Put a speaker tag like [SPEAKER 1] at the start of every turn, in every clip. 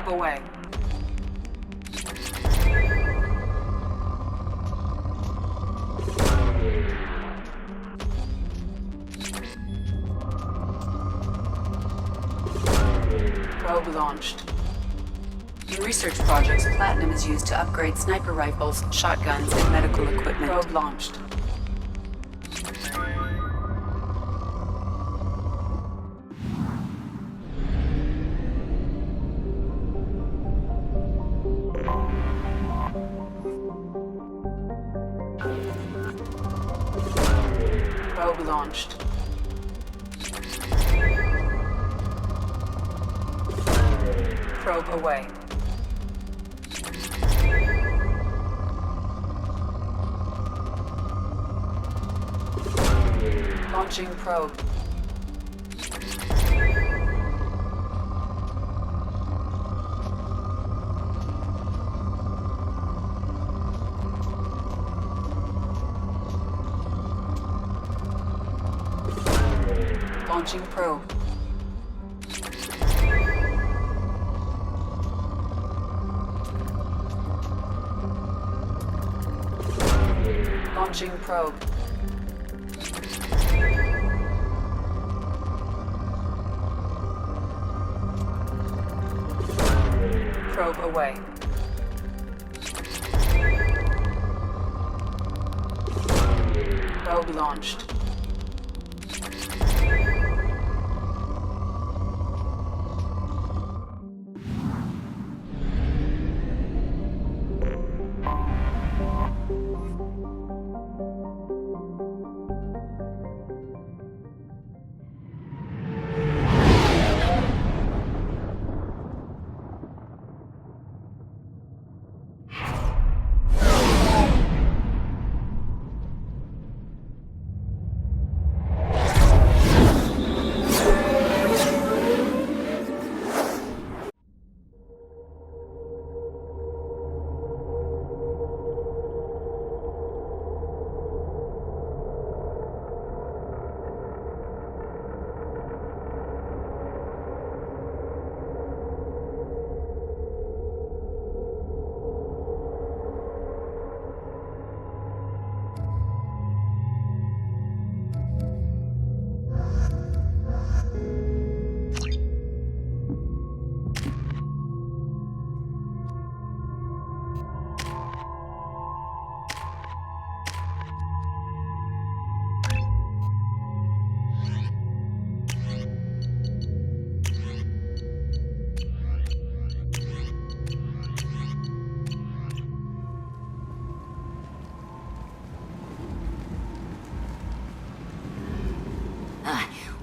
[SPEAKER 1] Probe away. Probe launched. In research projects, platinum is used to upgrade sniper rifles, shotguns, and medical equipment. Probe launched. Probe launched. Probe away. Launching probe. Launching probe. Launching probe. Probe away. Probe launched.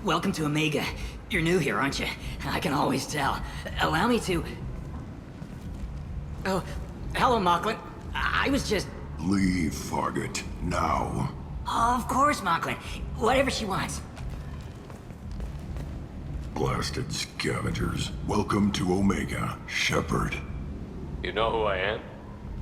[SPEAKER 2] Welcome to Omega. You're new here, aren't you? I can always tell. Allow me to... Oh, hello, Mocklin. I was just...
[SPEAKER 3] Leave, Fargate, now.
[SPEAKER 2] Of course, Mocklin. Whatever she wants.
[SPEAKER 3] Blasted scavengers. Welcome to Omega, Shepard.
[SPEAKER 4] You know who I am?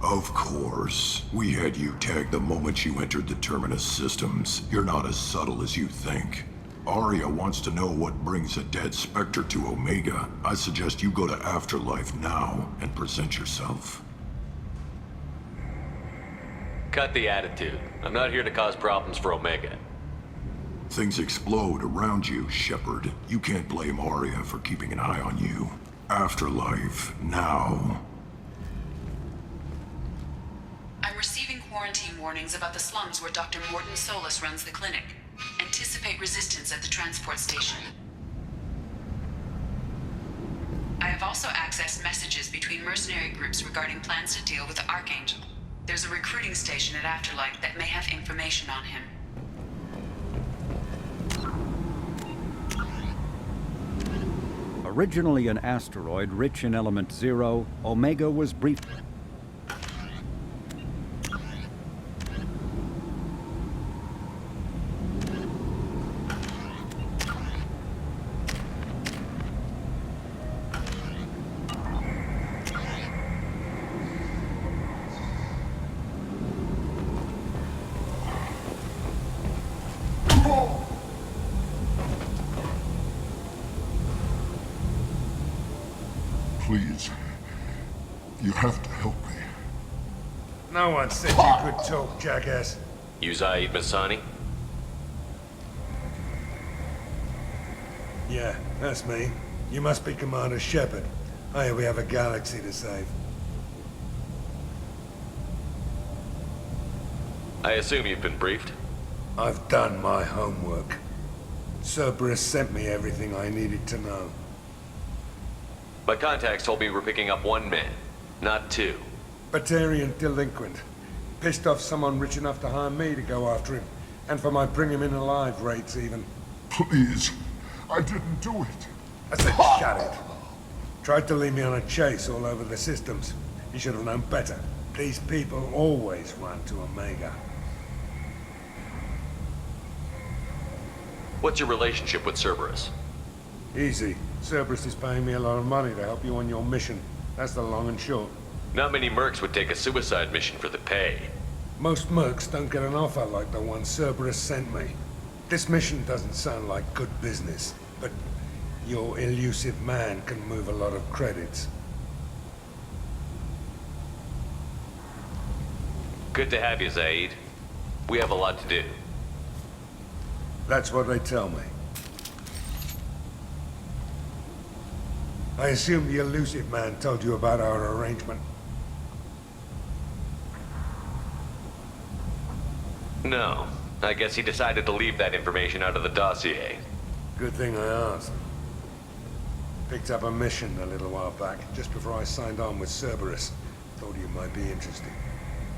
[SPEAKER 3] Of course. We had you tagged the moment you entered the Terminus systems. You're not as subtle as you think. Arya wants to know what brings a dead Spectre to Omega. I suggest you go to Afterlife now and present yourself.
[SPEAKER 4] Cut the attitude. I'm not here to cause problems for Omega.
[SPEAKER 3] Things explode around you, Shepard. You can't blame Arya for keeping an eye on you. Afterlife, now.
[SPEAKER 1] I'm receiving quarantine warnings about the slums where Dr. Morton Solus runs the clinic. Anticipate resistance at the transport station. I have also accessed messages between mercenary groups regarding plans to deal with the Archangel. There's a recruiting station at Afterlife that may have information on him.
[SPEAKER 5] Originally an asteroid rich in element 0, Omega was briefly...
[SPEAKER 3] Please,
[SPEAKER 6] You have to help me.
[SPEAKER 7] No one said you could talk, jackass.
[SPEAKER 4] You Zaid Masani?
[SPEAKER 7] Yeah, that's me. You must be Commander Shepard. Oh yeah, we have a galaxy to save.
[SPEAKER 4] I assume you've been briefed?
[SPEAKER 7] I've done my homework. Cerberus sent me everything I needed to know.
[SPEAKER 4] My contacts told me we're picking up one man, not two.
[SPEAKER 7] Batarian delinquent. Pissed off someone rich enough to hire me to go after him. And for my bring him in alive rates even.
[SPEAKER 6] Please. I didn't do it.
[SPEAKER 7] I said shut it. Tried to lead me on a chase all over the systems. You should have known better. These people always run to Omega.
[SPEAKER 4] What's your relationship with Cerberus?
[SPEAKER 7] Easy. Cerberus is paying me a lot of money to help you on your mission. That's the long and short.
[SPEAKER 4] Not many mercs would take a suicide mission for the pay.
[SPEAKER 7] Most mercs don't get an offer like the one Cerberus sent me. This mission doesn't sound like good business, but your elusive man can move a lot of credits.
[SPEAKER 4] Good to have you, Zaid. We have a lot to do.
[SPEAKER 7] That's what they tell me. I assume the elusive man told you about our arrangement.
[SPEAKER 4] No. I guess he decided to leave that information out of the dossier.
[SPEAKER 7] Good thing I asked. Picked up a mission a little while back, just before I signed on with Cerberus. Thought you might be interested.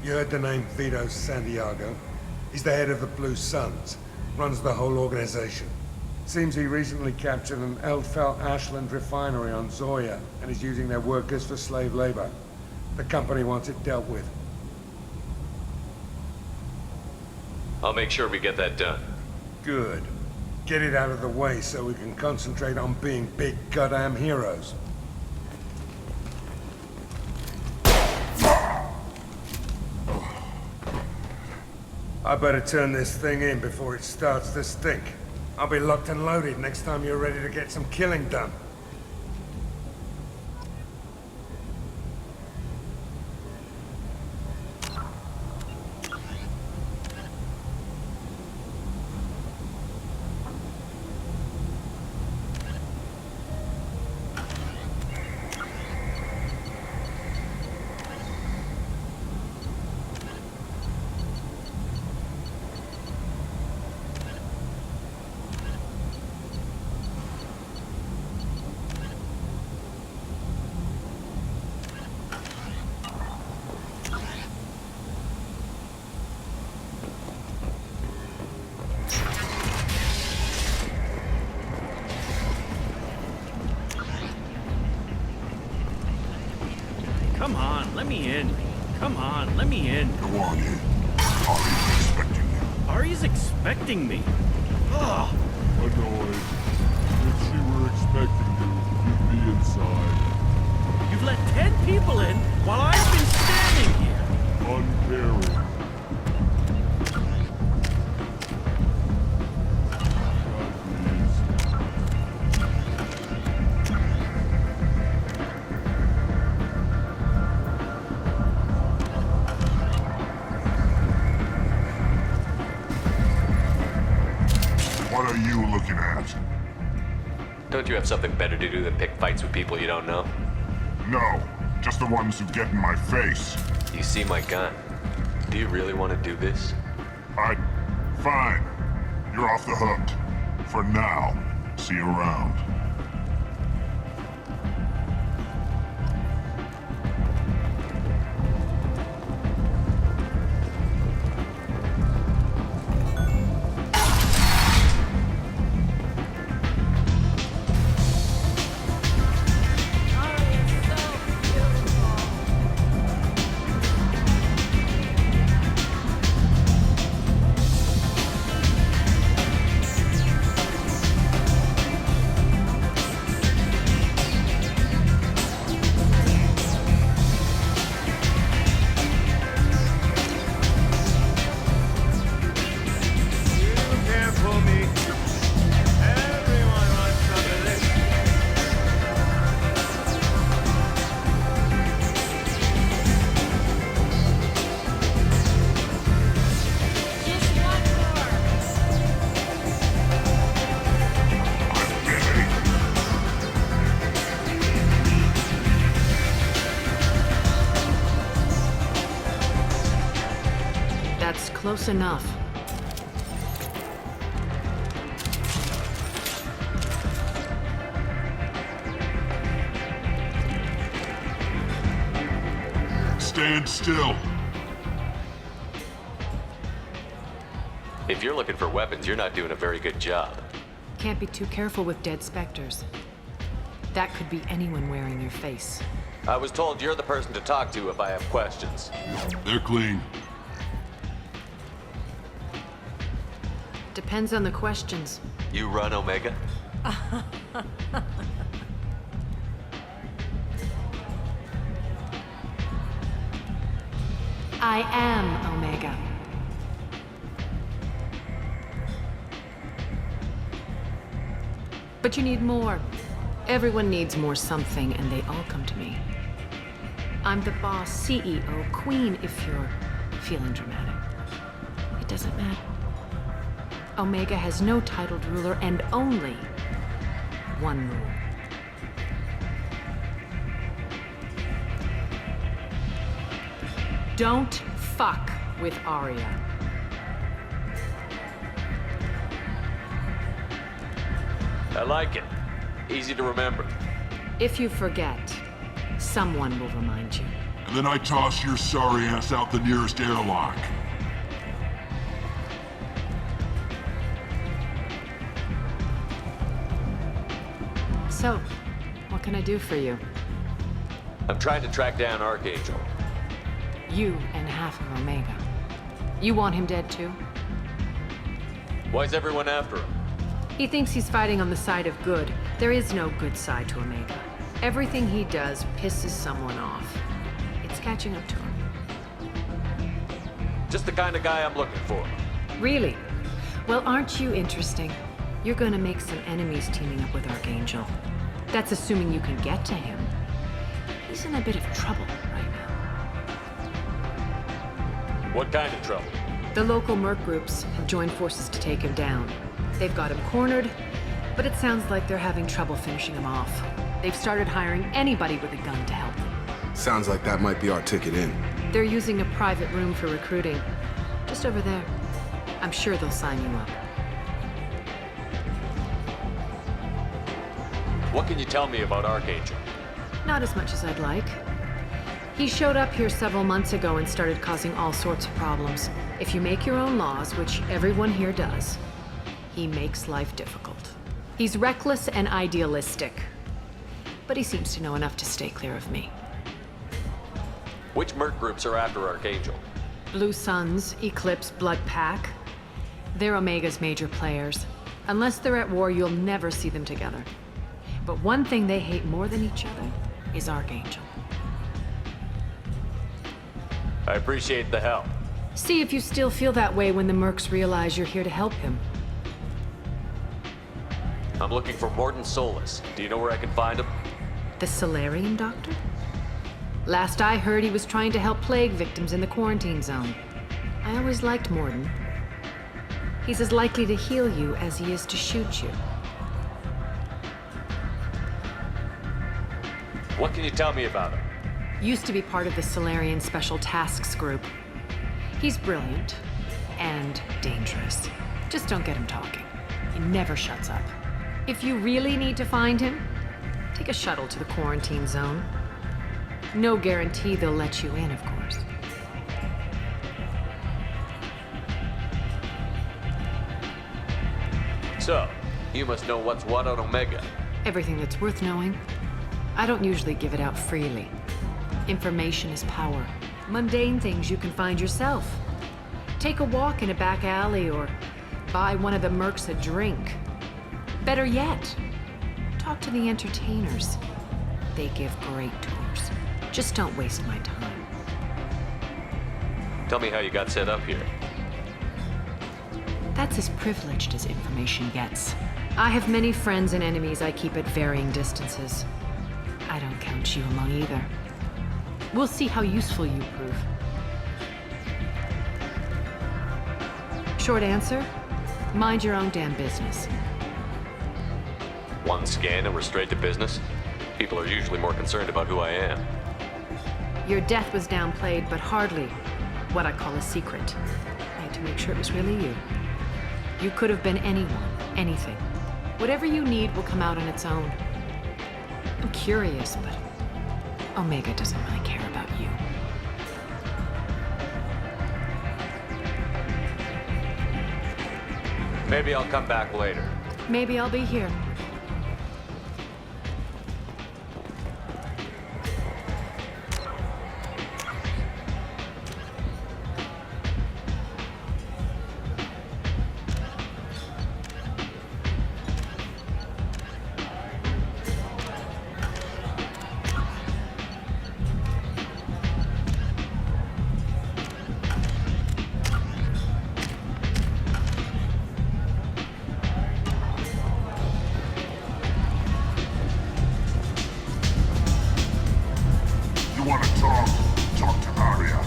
[SPEAKER 7] You heard the name Vito Santiago? He's the head of the Blue Suns. Runs the whole organization. Seems he recently captured an Eldfell Ashland refinery on Zoya and is using their workers for slave labor. The company wants it dealt with.
[SPEAKER 4] I'll make sure we get that done.
[SPEAKER 7] Good. Get it out of the way so we can concentrate on being big goddamn heroes. I better turn this thing in before it starts to stink. I'll be locked and loaded next time you're ready to get some killing done.
[SPEAKER 8] Come on, let me in. Come on, let me in.
[SPEAKER 6] Go on in. Ari's expecting you.
[SPEAKER 8] Ari's expecting me. Ugh.
[SPEAKER 6] Annoyed. If she were expecting you, you'd be inside.
[SPEAKER 8] You've let 10 people in while I've been standing here.
[SPEAKER 6] Uncaring. What are you looking at?
[SPEAKER 4] Don't you have something better to do than pick fights with people you don't know?
[SPEAKER 6] No, just the ones who get in my face.
[SPEAKER 4] You see my gun. Do you really want to do this?
[SPEAKER 6] Fine. You're off the hook. For now. See you around.
[SPEAKER 9] Close enough.
[SPEAKER 6] Stand still.
[SPEAKER 4] If you're looking for weapons, you're not doing a very good job.
[SPEAKER 9] Can't be too careful with dead specters. That could be anyone wearing your face.
[SPEAKER 4] I was told you're the person to talk to if I have questions.
[SPEAKER 6] They're clean.
[SPEAKER 9] Depends on the questions.
[SPEAKER 4] You run Omega?
[SPEAKER 9] I am Omega. But you need more. Everyone needs more something, and they all come to me. I'm the boss, CEO, queen, if you're feeling dramatic. It doesn't matter. Omega has no titled ruler and only one rule. Don't fuck with Arya.
[SPEAKER 4] I like it. Easy to remember.
[SPEAKER 9] If you forget, someone will remind you.
[SPEAKER 6] And then I toss your sorry ass out the nearest airlock.
[SPEAKER 9] So, what can I do for you?
[SPEAKER 4] I'm trying to track down Archangel.
[SPEAKER 9] You and half of Omega. You want him dead too?
[SPEAKER 4] Why's everyone after him?
[SPEAKER 9] He thinks he's fighting on the side of good. There is no good side to Omega. Everything he does pisses someone off. It's catching up to him.
[SPEAKER 4] Just the kind of guy I'm looking for.
[SPEAKER 9] Really? Well, aren't you interesting? You're gonna make some enemies teaming up with Archangel. That's assuming you can get to him. He's in a bit of trouble right now.
[SPEAKER 4] What kind of trouble?
[SPEAKER 9] The local merc groups have joined forces to take him down. They've got him cornered, but it sounds like they're having trouble finishing him off. They've started hiring anybody with a gun to help them.
[SPEAKER 10] Sounds like that might be our ticket in.
[SPEAKER 9] They're using a private room for recruiting. Just over there. I'm sure they'll sign you up.
[SPEAKER 4] What can you tell me about Archangel?
[SPEAKER 9] Not as much as I'd like. He showed up here several months ago and started causing all sorts of problems. If you make your own laws, which everyone here does, he makes life difficult. He's reckless and idealistic. But he seems to know enough to stay clear of me.
[SPEAKER 4] Which merc groups are after Archangel?
[SPEAKER 9] Blue Suns, Eclipse, Blood Pack. They're Omega's major players. Unless they're at war, you'll never see them together. But one thing they hate more than each other is Archangel.
[SPEAKER 4] I appreciate the help.
[SPEAKER 9] See if you still feel that way when the mercs realize you're here to help him.
[SPEAKER 4] I'm looking for Morton Solus. Do you know where I can find him?
[SPEAKER 9] The Solarian doctor? Last I heard, he was trying to help plague victims in the quarantine zone. I always liked Morton. He's as likely to heal you as he is to shoot you.
[SPEAKER 4] What can you tell me about him?
[SPEAKER 9] Used to be part of the Solarian Special Tasks Group. He's brilliant and dangerous. Just don't get him talking. He never shuts up. If you really need to find him, take a shuttle to the quarantine zone. No guarantee they'll let you in, of course.
[SPEAKER 4] So, you must know what's what on Omega.
[SPEAKER 9] Everything that's worth knowing. I don't usually give it out freely. Information is power. Mundane things you can find yourself. Take a walk in a back alley or buy one of the mercs a drink. Better yet, talk to the entertainers. They give great tours. Just don't waste my time.
[SPEAKER 4] Tell me how you got set up here.
[SPEAKER 9] That's as privileged as information gets. I have many friends and enemies I keep at varying distances. I don't count you among either. We'll see how useful you prove. Short answer, mind your own damn business.
[SPEAKER 4] One scan and we're straight to business? People are usually more concerned about who I am.
[SPEAKER 9] Your death was downplayed, but hardly what I call a secret. I to make sure it was really you. You could have been anyone, anything. Whatever you need will come out on its own. I'm curious, but Omega doesn't really care about you.
[SPEAKER 4] Maybe I'll come back later.
[SPEAKER 9] Maybe I'll be here.
[SPEAKER 6] Want to talk? Talk to Arya.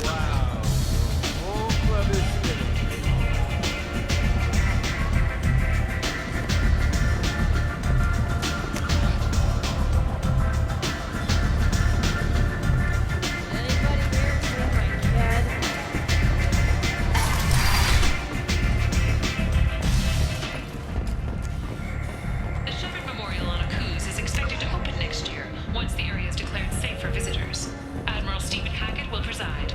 [SPEAKER 8] Wow. Whole club is finished.
[SPEAKER 11] Anybody here seen my kid?
[SPEAKER 1] The Shepherd Memorial on Akuz is expected to open next year, once the area is declared safe for visitors. Admiral Stephen Hackett will preside.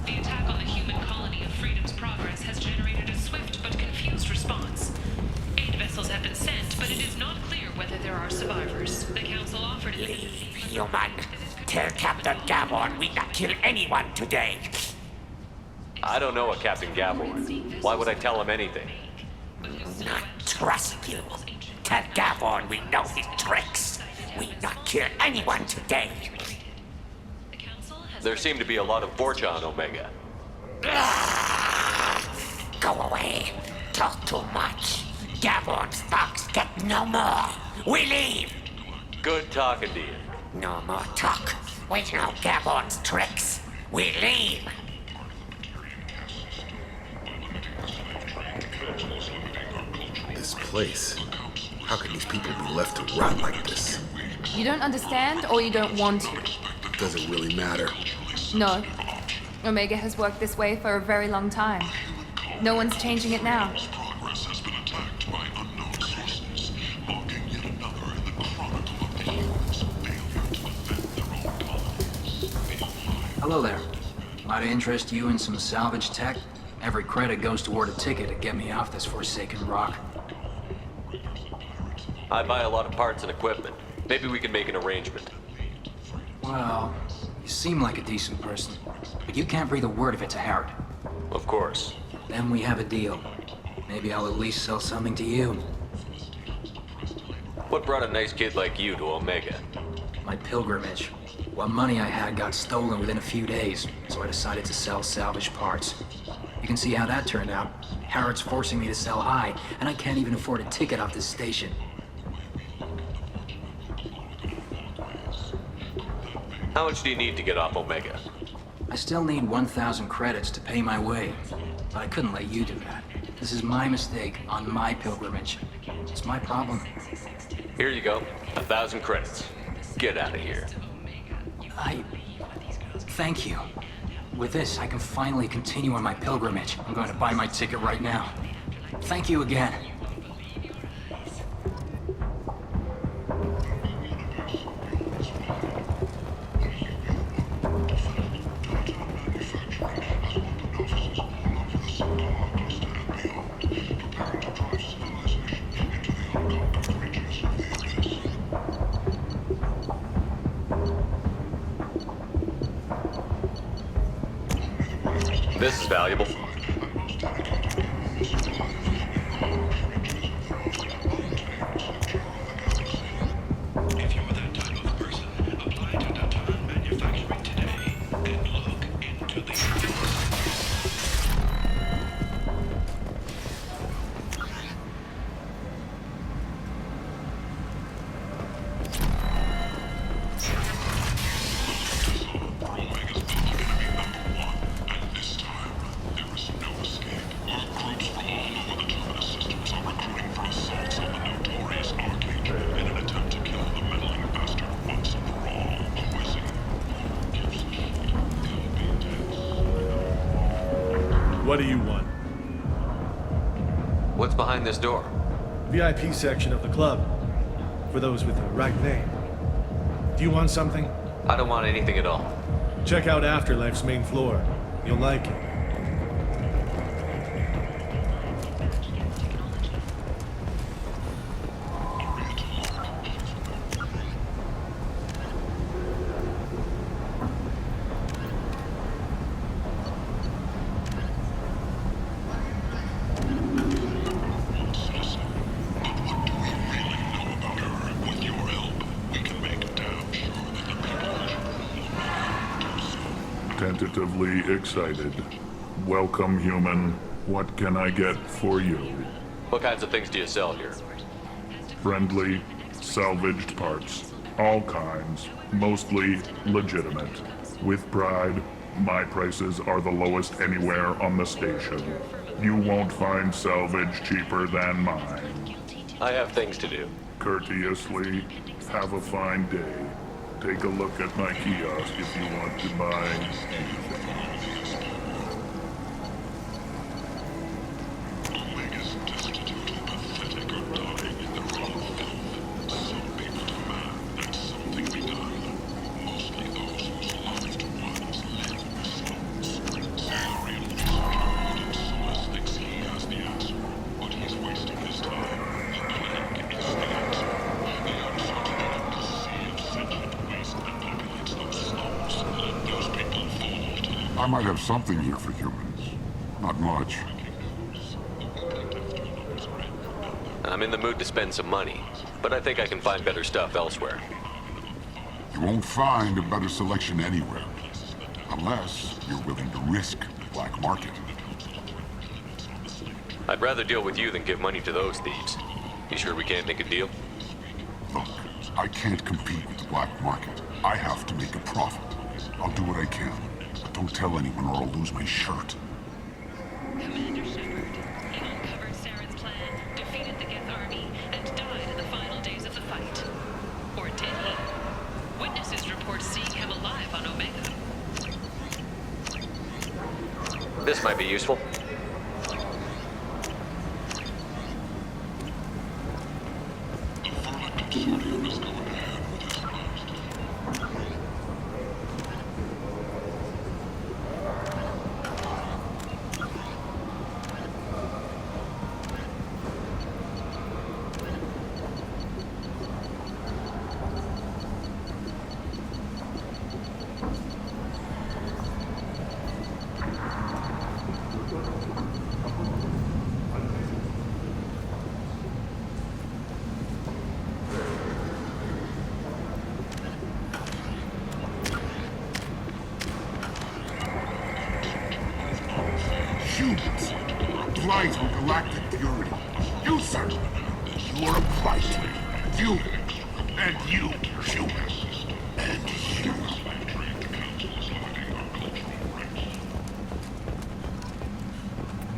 [SPEAKER 1] The attack on the human colony of Freedom's Progress has generated a swift but confused response. 8 vessels have been sent, but it is not clear whether there are survivors. The Council offered an
[SPEAKER 12] Human, tell Captain Gavon we not kill anyone today.
[SPEAKER 4] I don't know a Captain Gavorn. Why would I tell him anything?
[SPEAKER 12] Not trust you. Tell Gavon we know his tricks. We not kill anyone today.
[SPEAKER 4] There seem to be a lot of Vorcha on Omega.
[SPEAKER 12] Go away. Talk too much. Gavon's fox get no more. We leave.
[SPEAKER 4] Good talking to you.
[SPEAKER 12] No more talk. We know Gavon's tricks. We leave.
[SPEAKER 10] This place. How can these people be left to rot like this?
[SPEAKER 11] You don't understand or you don't want to?
[SPEAKER 10] Doesn't really matter.
[SPEAKER 11] No. Omega has worked this way for a very long time. No one's changing it now.
[SPEAKER 6] Progress has been attacked by unknown sources, marking yet another in the chronicle of the humans' failure to defend their own colonies.
[SPEAKER 2] Hello there. Might I interest you in some salvage tech? Every credit goes toward a ticket to get me off this forsaken rock.
[SPEAKER 4] I buy a lot of parts and equipment. Maybe we can make an arrangement.
[SPEAKER 2] Well, you seem like a decent person, but you can't breathe a word of it to Harrod.
[SPEAKER 4] Of course.
[SPEAKER 2] Then we have a deal. Maybe I'll at least sell something to you.
[SPEAKER 4] What brought a nice kid like you to Omega?
[SPEAKER 2] My pilgrimage. What money I had got stolen within a few days, so I decided to sell salvage parts. You can see how that turned out. Harrod's forcing me to sell high, and I can't even afford a ticket off this station.
[SPEAKER 4] How much do you need to get off Omega?
[SPEAKER 2] I still need 1,000 credits to pay my way, but I couldn't let you do that. This is my mistake on my pilgrimage. It's my problem.
[SPEAKER 4] Here you go. 1,000 credits. Get out of here.
[SPEAKER 2] Thank you. With this, I can finally continue on my pilgrimage. I'm going to buy my ticket right now. Thank you again.
[SPEAKER 4] This is valuable.
[SPEAKER 6] If you're that type of person, apply to Datan Manufacturing today and look into the abyss. Omega's public enemy #1, and this time, there is no escape. Groups from all over the Terminus systems are recruiting for assaults on the notorious Archangel in an attempt to kill the meddling bastard once and for all. Who is he? Gives a shit. It'll be intense.
[SPEAKER 8] What do you want?
[SPEAKER 4] What's behind this door?
[SPEAKER 13] VIP section of the club. For those with the right name. Do you want something?
[SPEAKER 4] I don't want anything at all.
[SPEAKER 13] Check out Afterlife's main floor. You'll like it.
[SPEAKER 6] With your help, we can make damn sure that the people do so.
[SPEAKER 14] Tentatively excited. Welcome, human. What can I get for you?
[SPEAKER 4] What kinds of things do you sell here?
[SPEAKER 14] Friendly, salvaged parts. All kinds. Mostly legitimate. With pride, my prices are the lowest anywhere on the station. You won't find salvage cheaper than mine.
[SPEAKER 4] I have things to do.
[SPEAKER 14] Courteously, have a fine day. Take a look at my kiosk if you want to buy anything.
[SPEAKER 6] Omega's destitute and pathetic are dying in their own filth. Some people demand that something be done. Mostly those whose loved ones live in the slums. Salarian will be secured, and Suez thinks he has the answer. But he's wasting his time. The plague is the answer. The unfortunate and deceived sentient waste that populates those slums. Let those people fall to them.
[SPEAKER 15] I might have something here for humans. Not much.
[SPEAKER 4] I'm in the mood to spend some money, but I think I can find better stuff elsewhere.
[SPEAKER 15] You won't find a better selection anywhere. Unless you're willing to risk the black market.
[SPEAKER 4] I'd rather deal with you than give money to those thieves. You sure we can't make a deal?
[SPEAKER 15] Look, I can't compete with the black market. I have to make a profit. I'll do what I can. But don't tell anyone or I'll lose my shirt.
[SPEAKER 1] Commander Shepard, he uncovered Saren's plan, defeated the Geth army, and died in the final days of the fight. Or did he? Witnesses report seeing him alive on Omega.
[SPEAKER 4] This might be useful.
[SPEAKER 6] The Vermin Consortium is going ahead with its plans.
[SPEAKER 15] Humans. Blight on galactic purity. You, sir. You are a blight. You. And you, human. And you.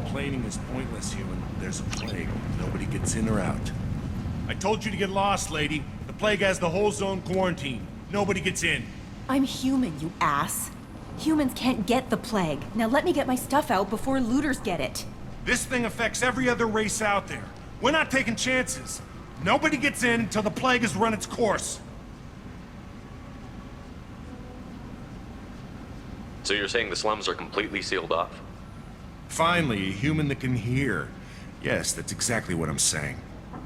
[SPEAKER 8] Complaining is pointless, human. There's a plague. Nobody gets in or out. I told you to get lost, lady. The plague has the whole zone quarantined. Nobody gets in.
[SPEAKER 16] I'm human, you ass. Humans can't get the plague. Now let me get my stuff out before looters get it.
[SPEAKER 8] This thing affects every other race out there. We're not taking chances. Nobody gets in until the plague has run its course.
[SPEAKER 4] So you're saying the slums are completely sealed off?
[SPEAKER 8] Finally, a human that can hear. Yes, that's exactly what I'm saying.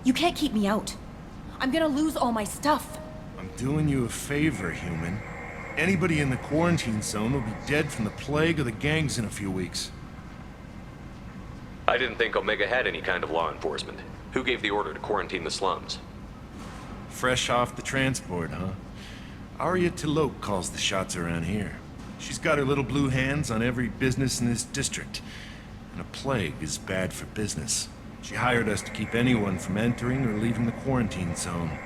[SPEAKER 16] You can't keep me out. I'm gonna lose all my stuff.
[SPEAKER 8] I'm doing you a favor, human. Anybody in the quarantine zone will be dead from the plague or the gangs in a few weeks.
[SPEAKER 4] I didn't think Omega had any kind of law enforcement. Who gave the order to quarantine the slums?
[SPEAKER 8] Fresh off the transport, huh? Arya Tilok calls the shots around here. She's got her little blue hands on every business in this district. And a plague is bad for business. She hired us to keep anyone from entering or leaving the quarantine zone.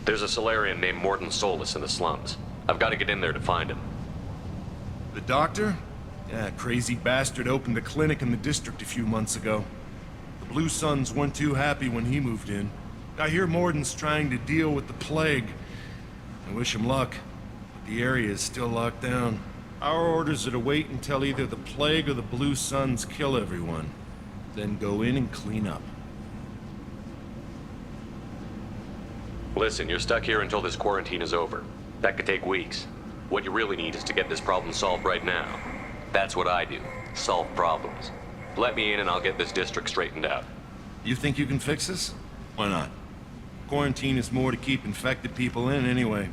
[SPEAKER 4] There's a Solarian named Morton Solus in the slums. I've got to get in there to find him.
[SPEAKER 8] The doctor? Yeah, crazy bastard opened a clinic in the district a few months ago. The Blue Suns weren't too happy when he moved in. I hear Morton's trying to deal with the plague. I wish him luck, but the area is still locked down. Our orders are to wait until either the plague or the Blue Suns kill everyone, then go in and clean up.
[SPEAKER 4] Listen, you're stuck here until this quarantine is over. That could take weeks. What you really need is to get this problem solved right now. That's what I do. Solve problems. Let me in and I'll get this district straightened out.
[SPEAKER 8] You think you can fix this? Why not? Quarantine is more to keep infected people in anyway.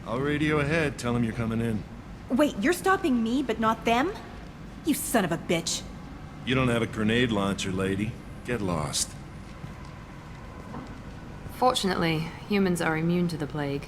[SPEAKER 8] I'll radio ahead, tell them you're coming in.
[SPEAKER 16] Wait, you're stopping me, but not them? You son of a bitch.
[SPEAKER 8] You don't have a grenade launcher, lady. Get lost.
[SPEAKER 9] Fortunately, humans are immune to the plague.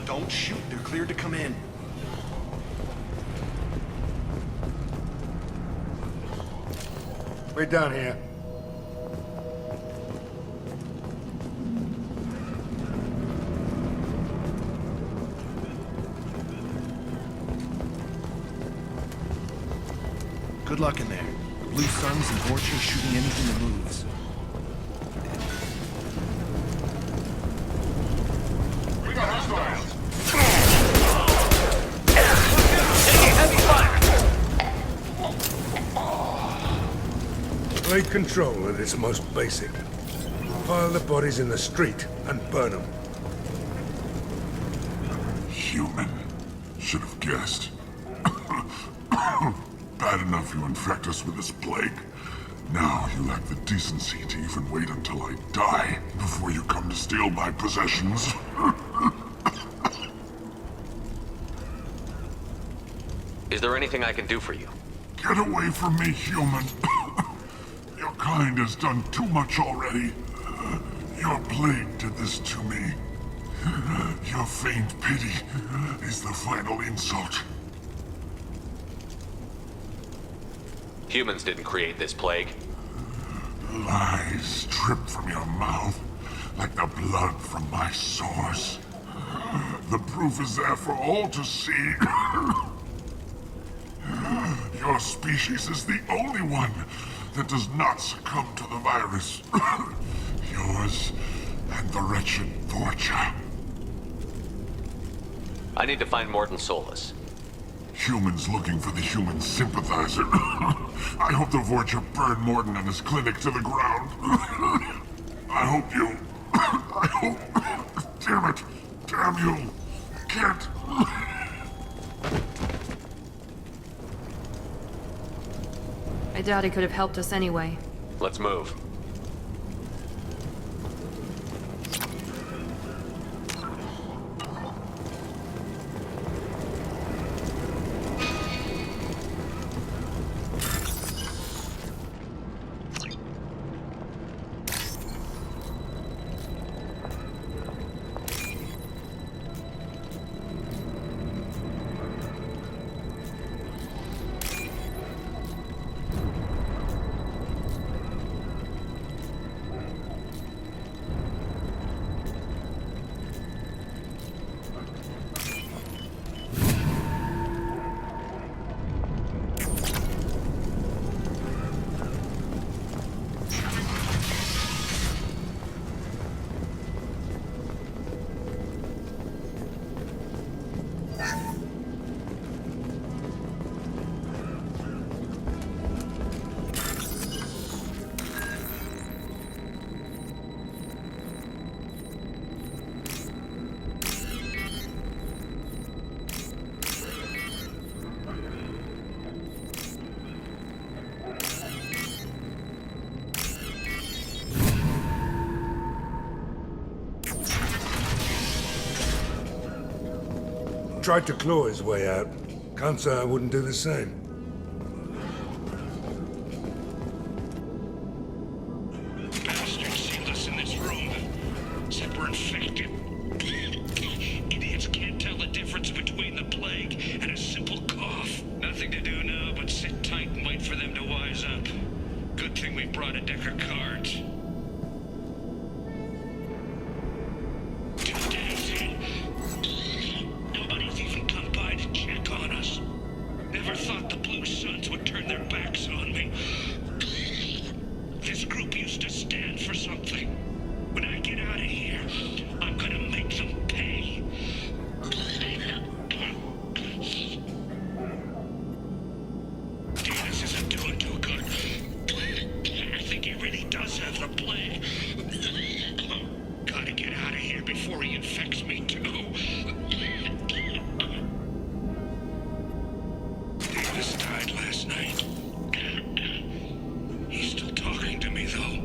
[SPEAKER 8] Don't shoot, they're cleared to come in.
[SPEAKER 7] We're done here.
[SPEAKER 8] Good luck in there. The Blue Suns and Orchard shooting anything that moves.
[SPEAKER 15] We got hostiles!
[SPEAKER 7] Take control at its most basic. Pile the bodies in the street and burn them.
[SPEAKER 3] Human. Should have guessed. Bad enough you infect us with this plague. Now you lack the decency to even wait until I die before you come to steal my possessions.
[SPEAKER 4] Is there anything I can do for you?
[SPEAKER 3] Get away from me, human. Your kind has done too much already. Your plague did this to me. Your feigned pity is the final insult.
[SPEAKER 4] Humans didn't create this plague.
[SPEAKER 3] Lies drip from your mouth like the blood from my sores. The proof is there for all to see. Your species is the only one that does not succumb to the virus. Yours and the wretched Vorcha.
[SPEAKER 4] I need to find Morton Solus.
[SPEAKER 15] Humans looking for the human sympathizer. I hope the Vorcha burn Morton and his clinic to the ground. I hope you... I hope... Damn it. Damn you. Can't...
[SPEAKER 9] I doubt he could have helped us anyway.
[SPEAKER 4] Let's move.
[SPEAKER 7] Tried to claw his way out. Can't say I wouldn't do the same.
[SPEAKER 6] Bastards sealed us in this room. Said we're infected. Idiots can't tell the difference between the plague and a simple cough. Nothing to do now but sit tight and wait for them to wise up. Good thing we brought a deck of cards. Nobody's even come by to check on us. Never thought the Blue Suns would turn their backs on me. This group used to stand for something. When I get out of here, I'm gonna make them pay. This isn't doing too good. I think he really does have the plague. Gotta get out of here before he infects me too. Davis died last night. He's still talking to me, though.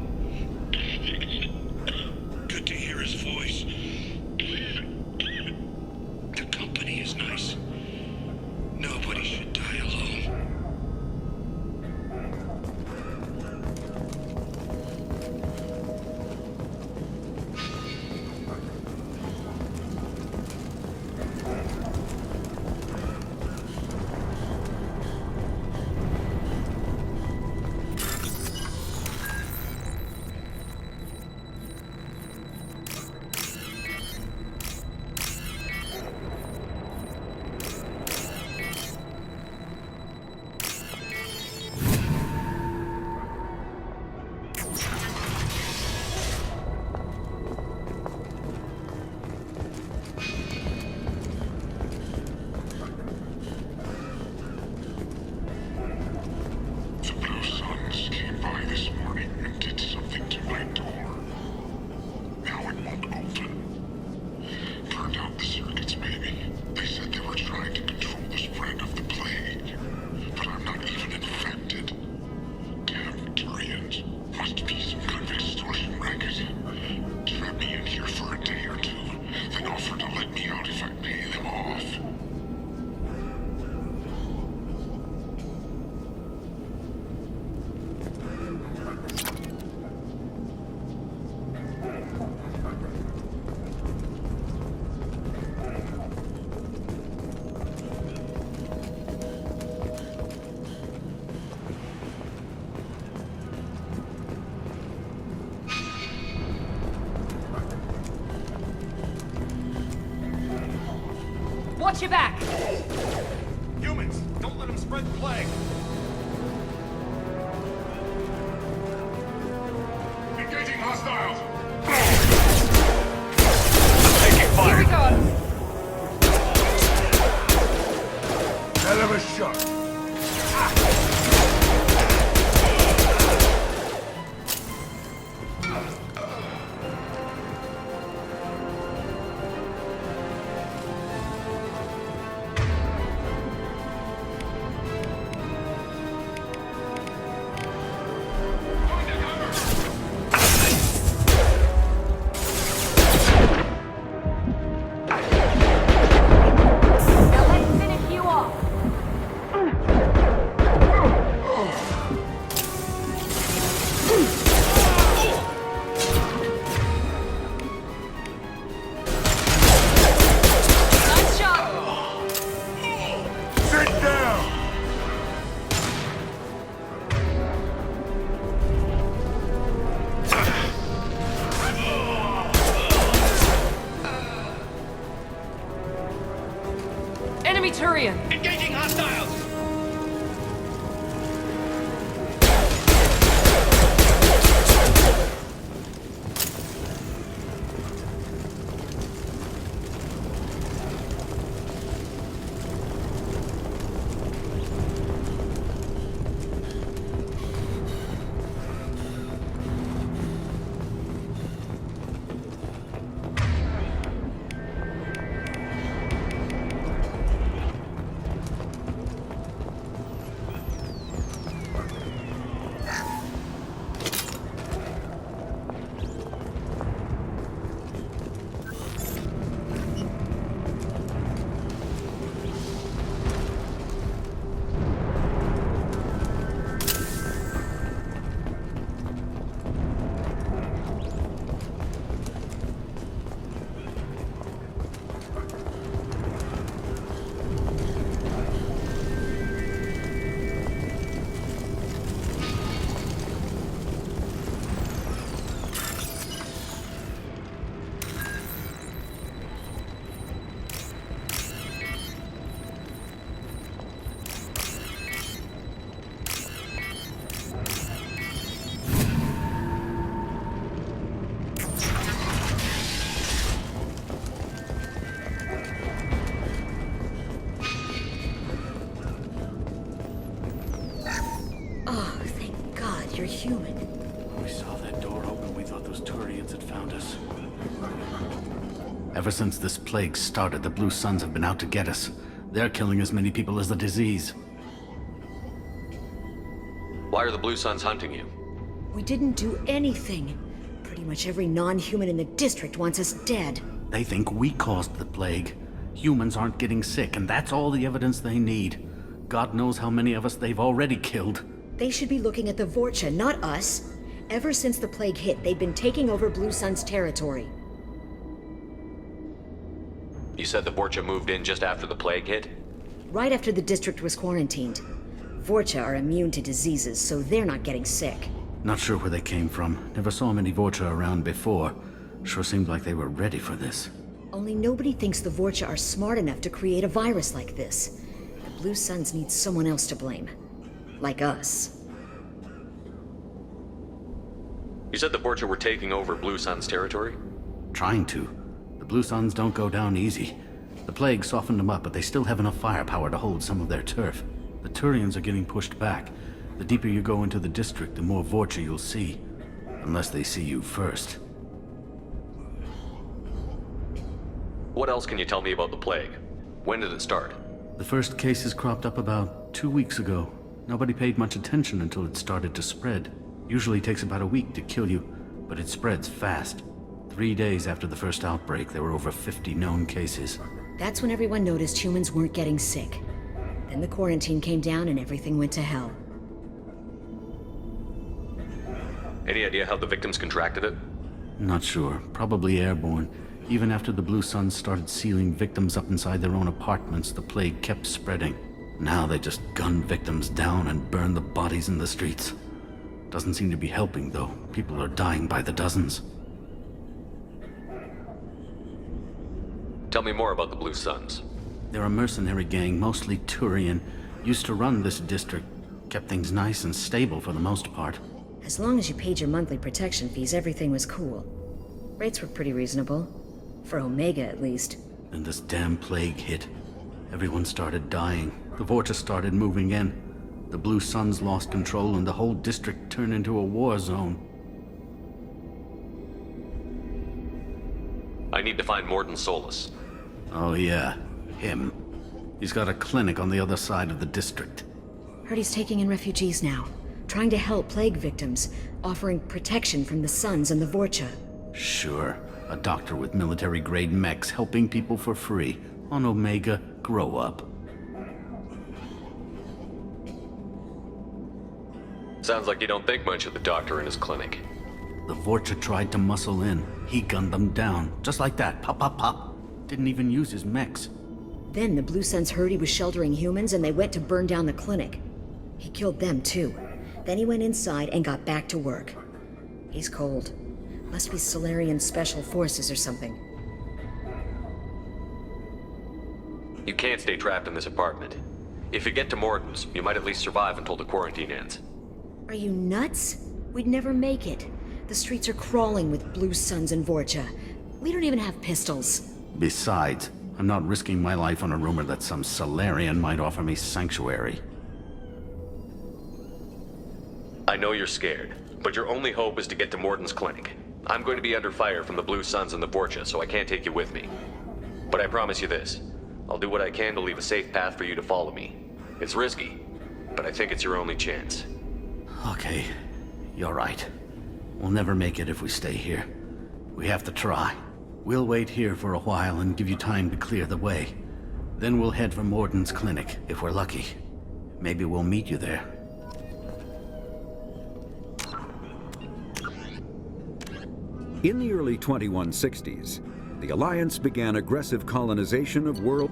[SPEAKER 6] Good to hear his voice. The company is nice. Nobody should die alone. The Blue Suns came by this morning and did something to my door. Now it won't open. Turned out the circuits, maybe. They said they were trying to control the spread of the plague. But I'm not even infected. Damn Turians. Must be some kind of extortion racket. Trap me in here for a day or two, then offer to let me out if I pay them off.
[SPEAKER 9] Watch your back!
[SPEAKER 8] Humans, don't let them spread the plague.
[SPEAKER 15] Engaging hostiles!
[SPEAKER 8] Taking fire.
[SPEAKER 9] Here we go!
[SPEAKER 7] Tell them
[SPEAKER 11] Turian!
[SPEAKER 17] Engaging hostiles!
[SPEAKER 18] Oh, thank God you're human.
[SPEAKER 19] When we saw that door open, we thought those Turians had found us. Ever since this plague started, the Blue Suns have been out to get us. They're killing as many people as the disease.
[SPEAKER 4] Why are the Blue Suns hunting you?
[SPEAKER 18] We didn't do anything. Pretty much every non-human in the district wants us dead.
[SPEAKER 19] They think we caused the plague. Humans aren't getting sick, and that's all the evidence they need. God knows how many of us they've already killed.
[SPEAKER 18] They should be looking at the Vorcha, not us. Ever since the plague hit, they've been taking over Blue Sun's territory.
[SPEAKER 4] You said the Vorcha moved in just after the plague hit?
[SPEAKER 18] Right after the district was quarantined. Vorcha are immune to diseases, so they're not getting sick.
[SPEAKER 19] Not sure where they came from. Never saw many Vorcha around before. Sure seemed like they were ready for this.
[SPEAKER 18] Only nobody thinks the Vorcha are smart enough to create a virus like this. The Blue Suns need someone else to blame. Like us.
[SPEAKER 4] You said the Vorcha were taking over Blue Sun's territory?
[SPEAKER 19] Trying to. The Blue Suns don't go down easy. The plague softened them up, but they still have enough firepower to hold some of their turf. The Turians are getting pushed back. The deeper you go into the district, the more Vorcha you'll see. Unless they see you first.
[SPEAKER 4] What else can you tell me about the plague? When did it start?
[SPEAKER 19] The first cases cropped up about 2 weeks ago. Nobody paid much attention until it started to spread. Usually takes about a week to kill you, but it spreads fast. 3 days after the first outbreak, there were over 50 known cases.
[SPEAKER 18] That's when everyone noticed humans weren't getting sick. Then the quarantine came down and everything went to hell.
[SPEAKER 4] Any idea how the victims contracted it?
[SPEAKER 19] Not sure. Probably airborne. Even after the Blue Suns started sealing victims up inside their own apartments, the plague kept spreading. Now they just gun victims down and burn the bodies in the streets. Doesn't seem to be helping, though. People are dying by the dozens.
[SPEAKER 4] Tell me more about the Blue Suns.
[SPEAKER 19] They're a mercenary gang, mostly Turian. Used to run this district. Kept things nice and stable for the most part.
[SPEAKER 18] As long as you paid your monthly protection fees, everything was cool. Rates were pretty reasonable. For Omega, at least.
[SPEAKER 19] Then this damn plague hit. Everyone started dying. The Vorcha started moving in. The Blue Suns lost control and the whole district turned into a war zone.
[SPEAKER 4] I need to find Morden Solus.
[SPEAKER 19] Oh yeah, him. He's got a clinic on the other side of the district.
[SPEAKER 18] Heard he's taking in refugees now. Trying to help plague victims. Offering protection from the Suns and the Vorcha.
[SPEAKER 19] Sure. A doctor with military-grade mechs helping people for free. On Omega, grow up.
[SPEAKER 4] Sounds like you don't think much of the doctor and his clinic.
[SPEAKER 19] The Vorcha tried to muscle in. He gunned them down. Just like that. Pop, pop, pop. Didn't even use his mechs.
[SPEAKER 18] Then the Blue Suns heard he was sheltering humans and they went to burn down the clinic. He killed them too. Then he went inside and got back to work. He's cold. Must be Solarian Special Forces or something.
[SPEAKER 4] You can't stay trapped in this apartment. If you get to Morton's, you might at least survive until the quarantine ends.
[SPEAKER 18] Are you nuts? We'd never make it. The streets are crawling with Blue Suns and Vorcha. We don't even have pistols.
[SPEAKER 19] Besides, I'm not risking my life on a rumor that some Solarian might offer me sanctuary.
[SPEAKER 4] I know you're scared, but your only hope is to get to Morton's clinic. I'm going to be under fire from the Blue Suns and the Vorcha, so I can't take you with me. But I promise you this. I'll do what I can to leave a safe path for you to follow me. It's risky, but I think it's your only chance.
[SPEAKER 19] Okay, you're right. We'll never make it if we stay here. We have to try. We'll wait here for a while and give you time to clear the way. Then we'll head for Morton's clinic, if we're lucky. Maybe we'll meet you there.
[SPEAKER 5] In the early 2160s, the Alliance began aggressive colonization of world...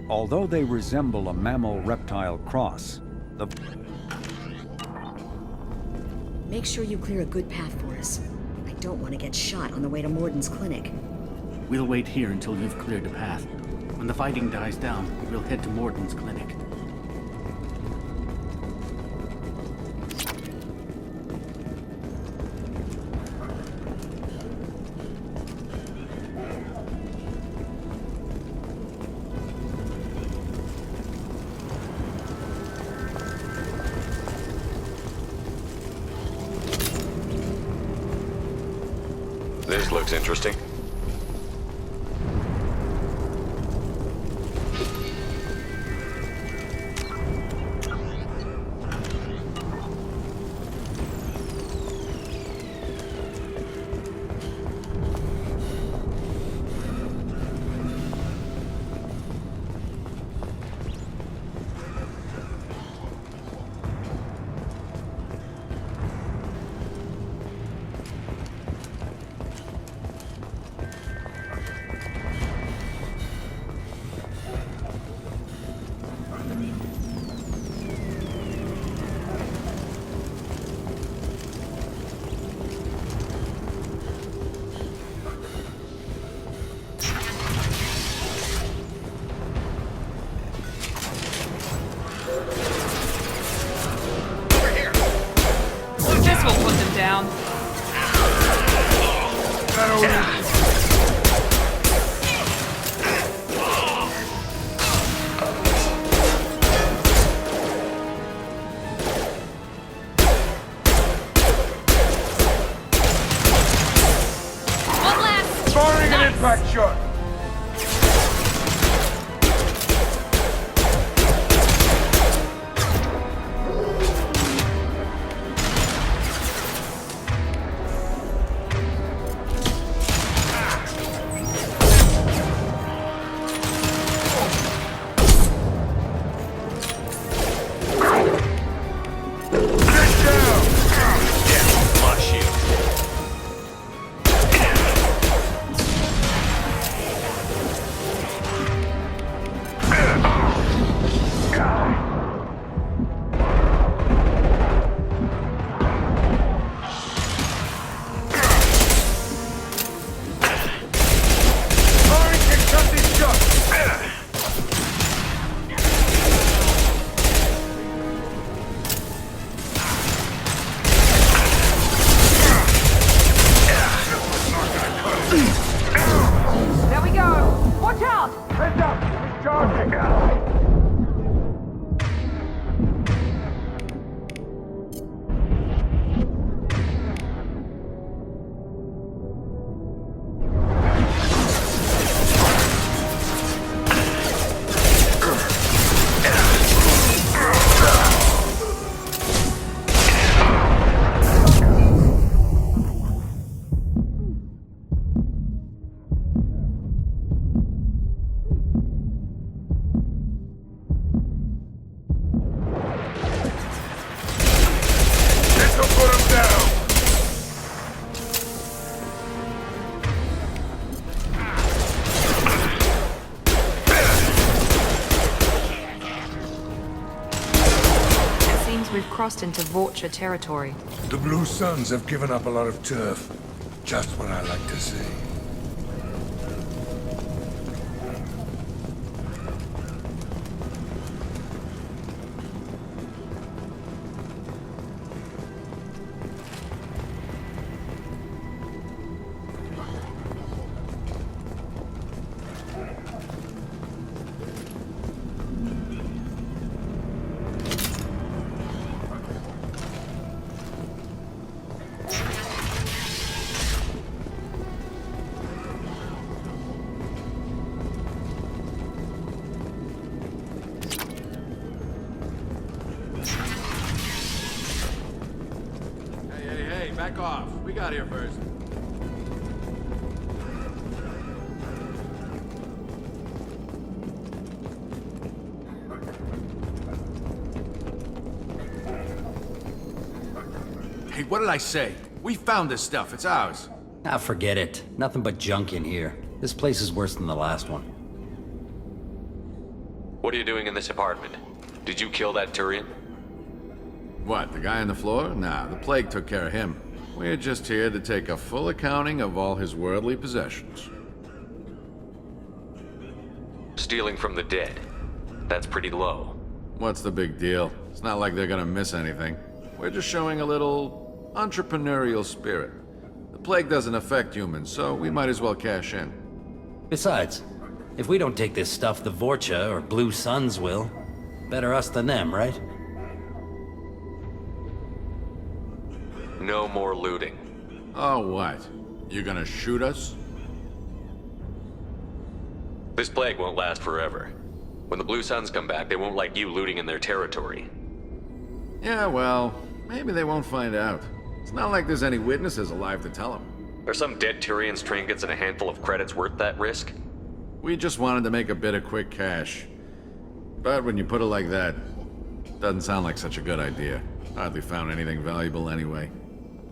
[SPEAKER 5] Although they resemble a mammal-reptile cross, the...
[SPEAKER 18] Make sure you clear a good path for us. I don't want to get shot on the way to Morton's clinic.
[SPEAKER 19] We'll wait here until you've cleared the path. When the fighting dies down, we'll head to Morton's clinic.
[SPEAKER 4] This looks interesting.
[SPEAKER 7] Impact shot.
[SPEAKER 17] There we go! Watch out!
[SPEAKER 7] Heads up! He's charging!
[SPEAKER 9] We've crossed into Vorcha territory.
[SPEAKER 7] The Blue Suns have given up a lot of turf. Just what I like to see.
[SPEAKER 20] back off. We got here first. Hey, what did I say? We found this stuff. It's ours.
[SPEAKER 21] Ah, forget it. Nothing but junk in here. This place is worse than the last one.
[SPEAKER 4] What are you doing in this apartment? Did you kill that Turian?
[SPEAKER 20] What, the guy on the floor? Nah, the plague took care of him. We're just here to take a full accounting of all his worldly possessions.
[SPEAKER 4] Stealing from the dead. That's pretty low.
[SPEAKER 20] What's the big deal? It's not like they're gonna miss anything. We're just showing a little entrepreneurial spirit. The plague doesn't affect humans, so we might as well cash in.
[SPEAKER 21] Besides, if we don't take this stuff, the Vorcha or Blue Suns will. Better us than them, right?
[SPEAKER 4] No more looting.
[SPEAKER 20] Oh, what? You gonna shoot us?
[SPEAKER 4] This plague won't last forever. When the Blue Suns come back, they won't like you looting in their territory.
[SPEAKER 20] Yeah, well, maybe they won't find out. It's not like there's any witnesses alive to tell them.
[SPEAKER 4] Are some dead Tyrians' trinkets and a handful of credits worth that risk?
[SPEAKER 20] We just wanted to make a bit of quick cash. But when you put it like that, it doesn't sound like such a good idea. Hardly found anything valuable anyway.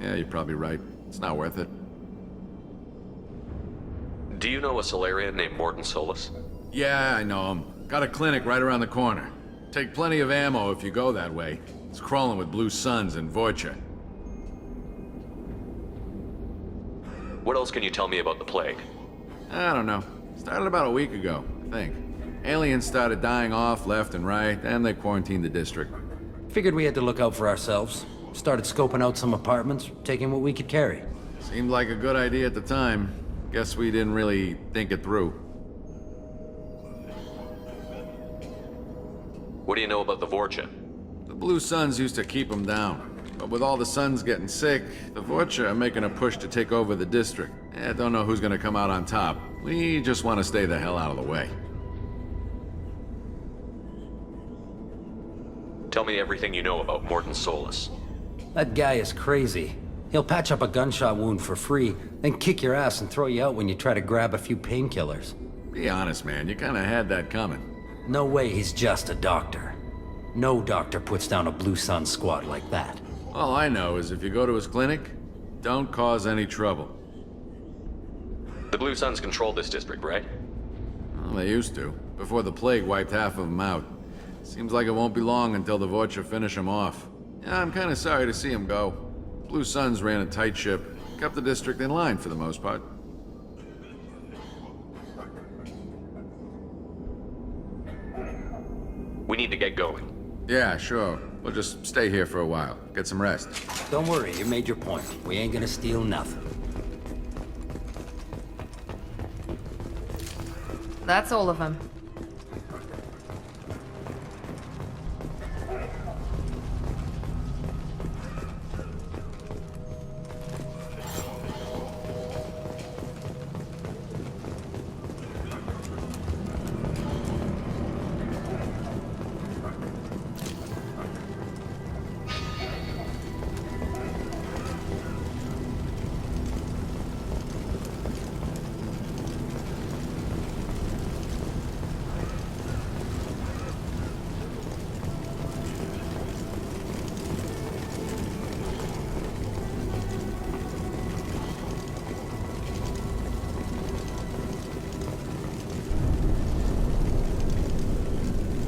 [SPEAKER 20] Yeah, you're probably right. It's not worth it.
[SPEAKER 4] Do you know a Solarian named Morton Solus?
[SPEAKER 20] Yeah, I know him. Got a clinic right around the corner. Take plenty of ammo if you go that way. It's crawling with Blue Suns and Vorcha.
[SPEAKER 4] What else can you tell me about the plague?
[SPEAKER 20] I don't know. Started about a week ago, I think. Aliens started dying off left and right, and they quarantined the district.
[SPEAKER 21] Figured we had to look out for ourselves. Started scoping out some apartments, taking what we could carry.
[SPEAKER 20] Seemed like a good idea at the time. Guess we didn't really think it through.
[SPEAKER 4] What do you know about the Vorcha?
[SPEAKER 20] The Blue Suns used to keep them down. But with all the Suns getting sick, the Vorcha are making a push to take over the district. I don't know who's gonna come out on top. We just want to stay the hell out of the way.
[SPEAKER 4] Tell me everything you know about Morton Solus.
[SPEAKER 21] That guy is crazy. He'll patch up a gunshot wound for free, then kick your ass and throw you out when you try to grab a few painkillers.
[SPEAKER 20] Be honest, man. You kinda had that coming.
[SPEAKER 21] No way he's just a doctor. No doctor puts down a Blue Sun squad like that.
[SPEAKER 20] All I know is if you go to his clinic, don't cause any trouble.
[SPEAKER 4] The Blue Suns control this district, right?
[SPEAKER 20] Well, they used to, before the plague wiped half of them out. Seems like it won't be long until the Vorcha finish them off. Yeah, I'm kinda sorry to see him go. Blue Suns ran a tight ship, kept the district in line for the most part.
[SPEAKER 4] We need to get going.
[SPEAKER 20] Yeah, sure. We'll just stay here for a while. Get some rest.
[SPEAKER 21] Don't worry, you made your point. We ain't gonna steal nothing.
[SPEAKER 11] That's all of them.